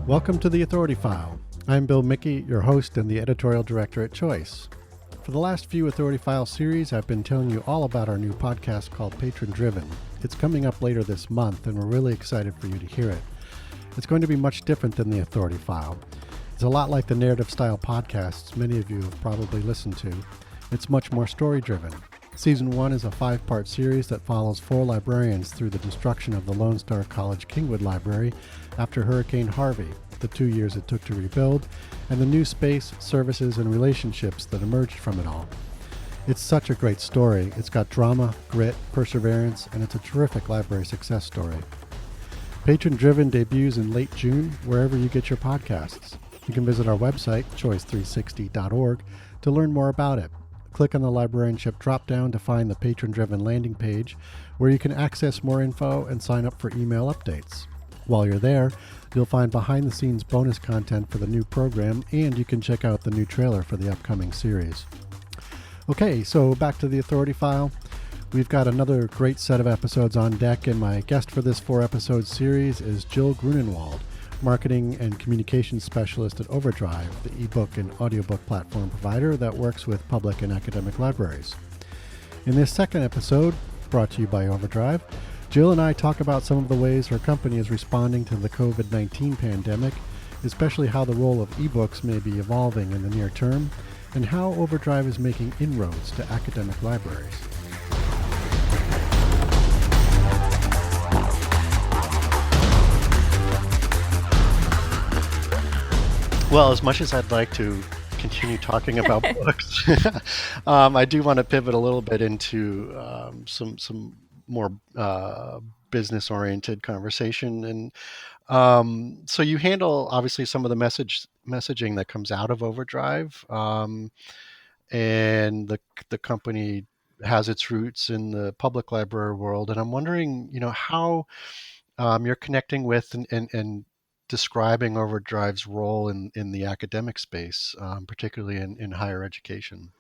Welcome to the Authority File. I'm Bill Mickey, your host and the editorial director at Choice. For the last few Authority File series, I've been telling you all about our new podcast called Patron Driven. It's coming up later this month, and we're really excited for you to hear it. It's going to be much different than the Authority File. It's a lot like the narrative-style podcasts many of you have probably listened to. It's much more story-driven. Season 1 is a 5-part series that follows 4 librarians through the destruction of the Lone Star College Kingwood Library after Hurricane Harvey, the 2 years it took to rebuild, and the new space, services, and relationships that emerged from it all. It's such a great story. It's got drama, grit, perseverance, and it's a terrific library success story. Patron Driven debuts in late June, wherever you get your podcasts. You can visit our website, choice360.org, to learn more about it. Click on the librarianship drop-down to find the patron-driven landing page where you can access more info and sign up for email updates. While you're there, you'll find behind-the-scenes bonus content for the new program, and you can check out the new trailer for the upcoming series. Okay, so back to the Authority File. We've got another great set of episodes on deck, and my guest for this 4-episode series is Jill Grunenwald, Marketing and Communications Specialist at OverDrive, the ebook and audiobook platform provider that works with public and academic libraries. In this second episode, brought to you by OverDrive, Jill and I talk about some of the ways her company is responding to the COVID-19 pandemic, especially how the role of ebooks may be evolving in the near term, and how OverDrive is making inroads to academic libraries. Well, as much as I'd like to continue talking about books, I do want to pivot a little bit into some more business-oriented conversation. And so you handle, obviously, some of the messaging that comes out of OverDrive, and the company has its roots in the public library world. And I'm wondering, how you're connecting with and describing OverDrive's role in the academic space, particularly in higher education.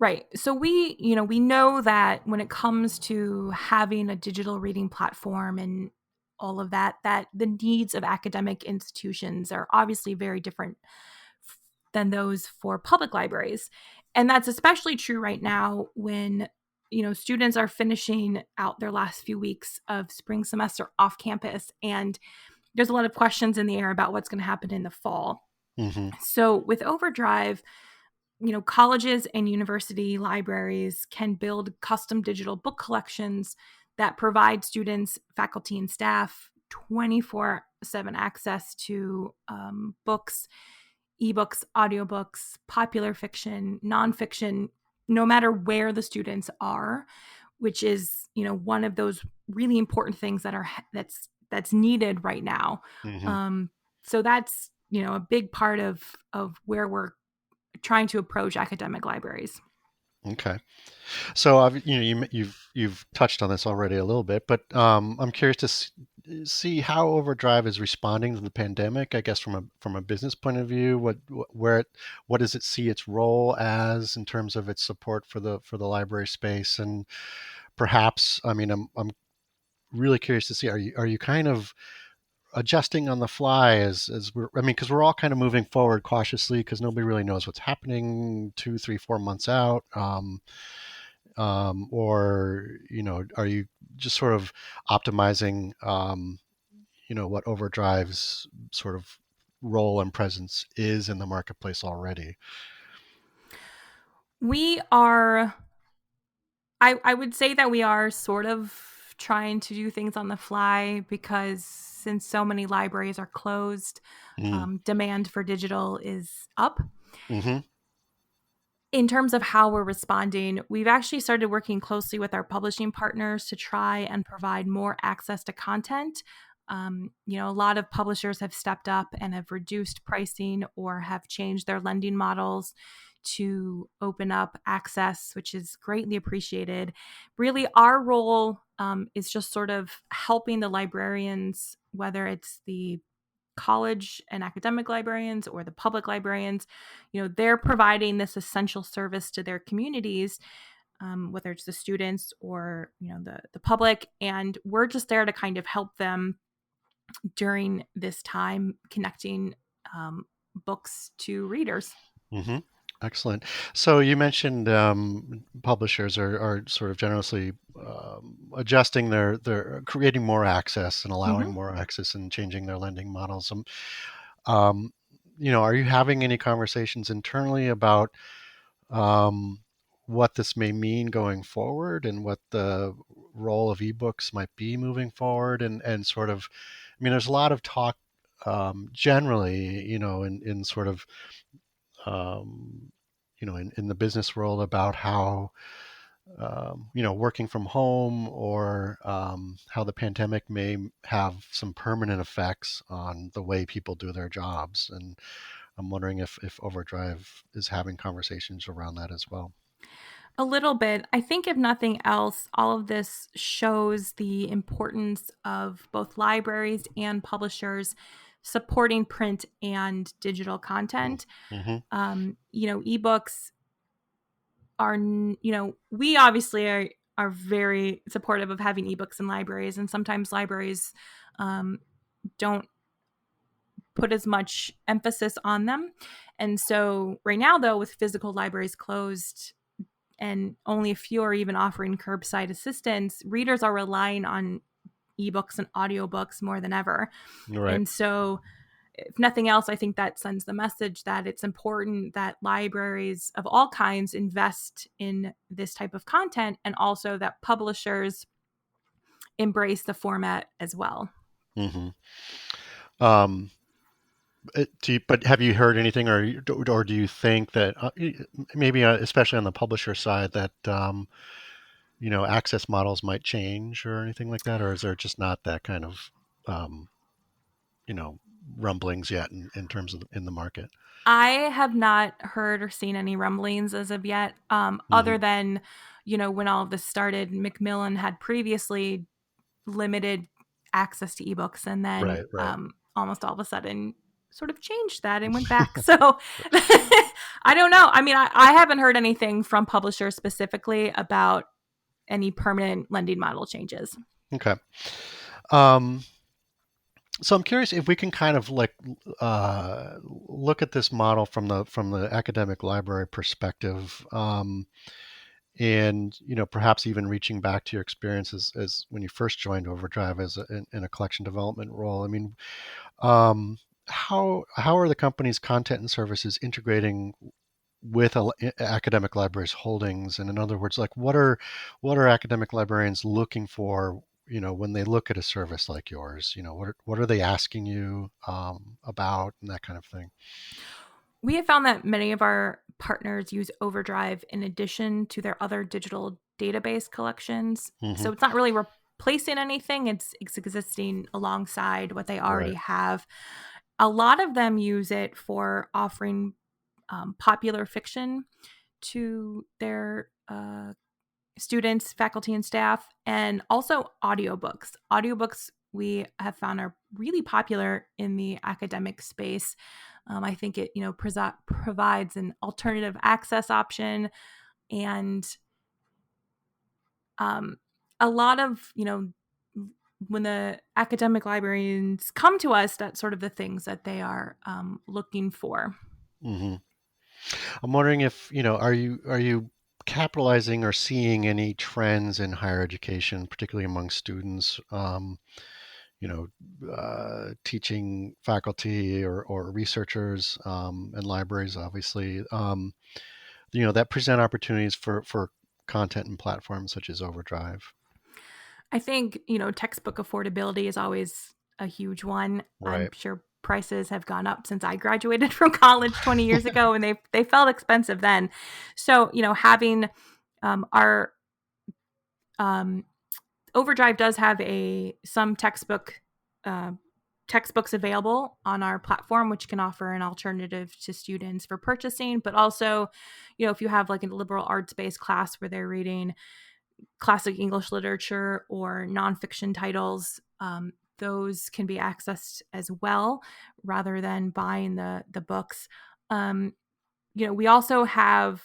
Right. So we know that when it comes to having a digital reading platform and all of that the needs of academic institutions are obviously very different than those for public libraries. And that's especially true right now when students are finishing out their last few weeks of spring semester off campus, and there's a lot of questions in the air about what's going to happen in the fall. Mm-hmm. So with OverDrive, colleges and university libraries can build custom digital book collections that provide students, faculty, and staff 24/7 access to books, ebooks, audiobooks, popular fiction, nonfiction, no matter where the students are, which is, one of those really important things that's needed right now. Mm-hmm. So that's, a big part of where we're trying to approach academic libraries. Okay. So you've touched on this already a little bit, but I'm curious to see how OverDrive is responding to the pandemic. I guess from a business point of view, what does it see its role as in terms of its support for the library space, and perhaps, I'm really curious to see, are you kind of adjusting on the fly as because we're all kind of moving forward cautiously because nobody really knows what's happening 2, 3, 4 months out. Or, are you just sort of optimizing, what OverDrive's sort of role and presence is in the marketplace already? We are, I would say that we are sort of trying to do things on the fly because since so many libraries are closed, demand for digital is up. Mm-hmm. In terms of how we're responding, we've actually started working closely with our publishing partners to try and provide more access to content. A lot of publishers have stepped up and have reduced pricing or have changed their lending models to open up access, which is greatly appreciated. Really, our role is just sort of helping the librarians, whether it's the college and academic librarians or the public librarians. They're providing this essential service to their communities, whether it's the students or the public, and we're just there to kind of help them during this time, connecting books to readers. Hmm. Excellent. So you mentioned publishers are sort of generously adjusting their creating more access and allowing Mm-hmm. more access and changing their lending models. Um, are you having any conversations internally about um, what this may mean going forward and what the role of ebooks might be moving forward? And sort of, I mean, there's a lot of talk generally, in sort of um, in the business world about how working from home or how the pandemic may have some permanent effects on the way people do their jobs. And I'm wondering if OverDrive is having conversations around that as well. A little bit. I think, if nothing else, all of this shows the importance of both libraries and publishers supporting print and digital content. Mm-hmm. Ebooks are, we obviously are very supportive of having ebooks in libraries, and sometimes libraries don't put as much emphasis on them. And so, right now, though, with physical libraries closed, and only a few are even offering curbside assistance, readers are relying on ebooks and audiobooks more than ever. Right. And so, if nothing else, I think that sends the message that it's important that libraries of all kinds invest in this type of content, and also that publishers embrace the format as well. Mm-hmm. Um, but have you heard anything, or do you think that maybe, especially on the publisher side, that access models might change or anything like that, or is there just not that kind of um, you know rumblings yet in terms of in the market? I have not heard or seen any rumblings as of yet, Hmm. other than, when all of this started, Macmillan had previously limited access to ebooks, and then Right. Right. almost all of a sudden sort of changed that and went back. So I don't know. I mean, I haven't heard anything from publishers specifically about any permanent lending model changes. Okay. Um, so I'm curious if we can kind of like look at this model from the academic library perspective, and perhaps even reaching back to your experience as when you first joined OverDrive in a collection development role. I mean, um, how are the company's content and services integrating with academic libraries holdings? And in other words, like what are academic librarians looking for, when they look at a service like yours? What are they asking you about, and that kind of thing? We have found that many of our partners use OverDrive in addition to their other digital database collections. Hmm. So it's not really replacing anything, it's existing alongside what they already Right. have. A lot of them use it for offering popular fiction to their students, faculty, and staff, and also audiobooks. Audiobooks, we have found, are really popular in the academic space. I think it, provides an alternative access option, and um, a lot of, when the academic librarians come to us, that's sort of the things that they are looking for. Hmm. I'm wondering if, are you capitalizing or seeing any trends in higher education, particularly among students, you know, teaching faculty or researchers, and libraries, obviously, that present opportunities for content and platforms such as OverDrive. I think, textbook affordability is always a huge one. I'm Right. sure prices have gone up since I graduated from college 20 years ago, and they felt expensive then. So, having our um, OverDrive does have some uh, textbooks available on our platform, which can offer an alternative to students for purchasing. But also, if you have like a liberal arts based class where they're reading classic English literature or nonfiction titles, those can be accessed as well rather than buying the books. We also have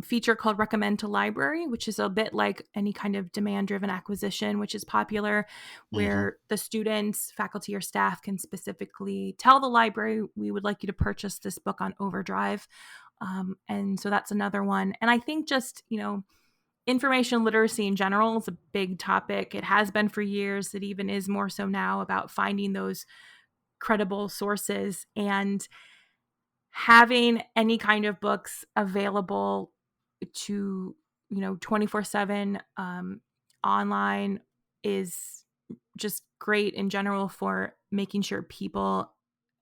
feature called Recommend to Library, which is a bit like any kind of demand-driven acquisition, which is popular, where the students, faculty, or staff can specifically tell the library, we would like you to purchase this book on OverDrive. And so that's another one. And I think just, information literacy in general is a big topic. It has been for years. It even is more so now, about finding those credible sources, and having any kind of books available to 24/7 online is just great in general for making sure people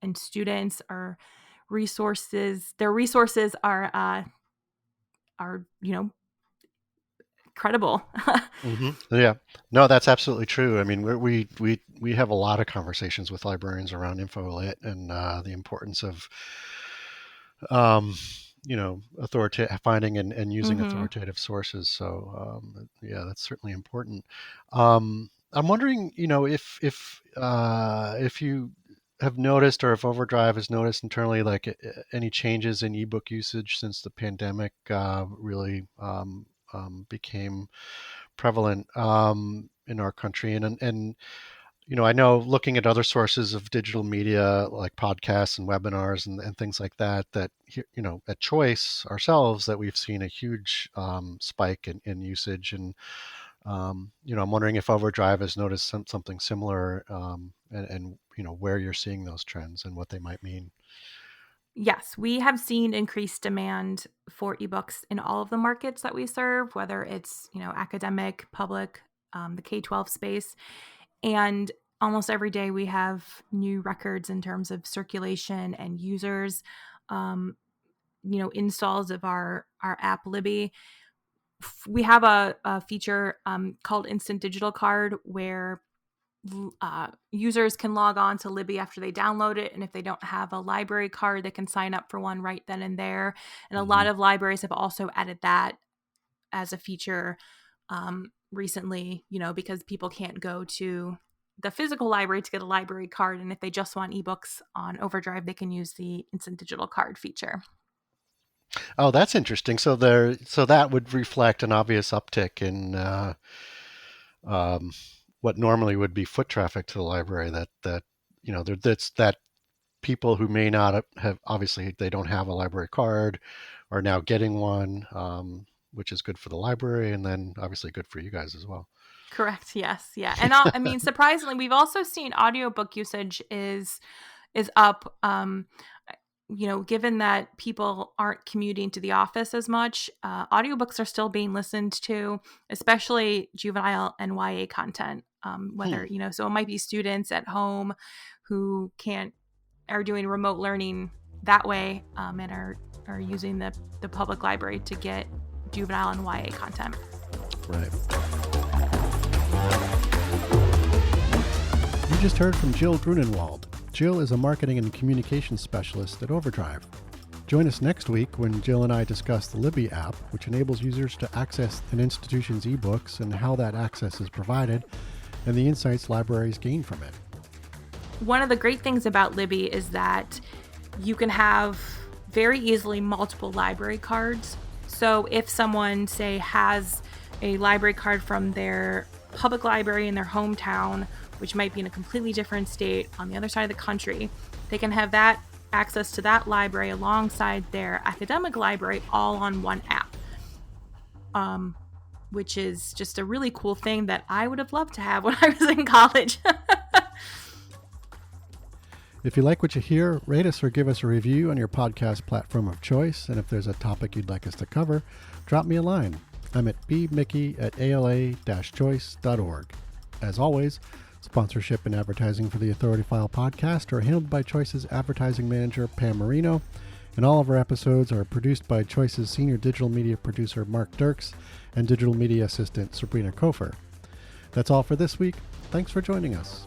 and students their resources are credible. Yeah, no, that's absolutely true. I mean, we have a lot of conversations with librarians around InfoLit and the importance of finding and using authoritative sources. So yeah, that's certainly important. I'm wondering, if you have noticed, or if OverDrive has noticed internally, like any changes in ebook usage since the pandemic really became prevalent in our country, and I know, looking at other sources of digital media like podcasts and webinars and things like that, at Choice ourselves, that we've seen a huge spike in usage. And, I'm wondering if OverDrive has noticed something similar, and where you're seeing those trends and what they might mean. Yes, we have seen increased demand for ebooks in all of the markets that we serve, whether it's, academic, public, the K-12 space. And almost every day we have new records in terms of circulation and users, installs of our app Libby. We have a feature called Instant Digital Card, where users can log on to Libby after they download it, and if they don't have a library card, they can sign up for one right then and there. And a lot of libraries have also added that as a feature recently, because people can't go to the physical library to get a library card, and if they just want ebooks on OverDrive, they can use the Instant Digital Card feature. Oh, that's interesting. So that would reflect an obvious uptick in what normally would be foot traffic to the library. That people who may not have, obviously they don't have a library card, are now getting one, which is good for the library, and then obviously good for you guys as well. Correct. Yes. Yeah. And surprisingly, we've also seen audiobook usage is up. Given that people aren't commuting to the office as much, audiobooks are still being listened to, especially juvenile and YA content. So it might be students at home who are doing remote learning that way, and are using the public library to get juvenile and YA content. Right. You just heard from Jill Grunenwald. Jill is a marketing and communications specialist at OverDrive. Join us next week when Jill and I discuss the Libby app, which enables users to access an institution's ebooks and how that access is provided, and the insights libraries gain from it. One of the great things about Libby is that you can have very easily multiple library cards. So if someone, say, has a library card from their public library in their hometown, which might be in a completely different state on the other side of the country, they can have that access to that library alongside their academic library, all on one app, which is just a really cool thing that I would have loved to have when I was in college. If you like what you hear, rate us or give us a review on your podcast platform of choice. And if there's a topic you'd like us to cover, drop me a line. I'm at bmickey@ala-choice.org. As always, sponsorship and advertising for the Authority File podcast are handled by Choice's advertising manager, Pam Marino, and all of our episodes are produced by Choice's senior digital media producer, Mark Dirks, and digital media assistant, Sabrina Kofer. That's all for this week. Thanks for joining us.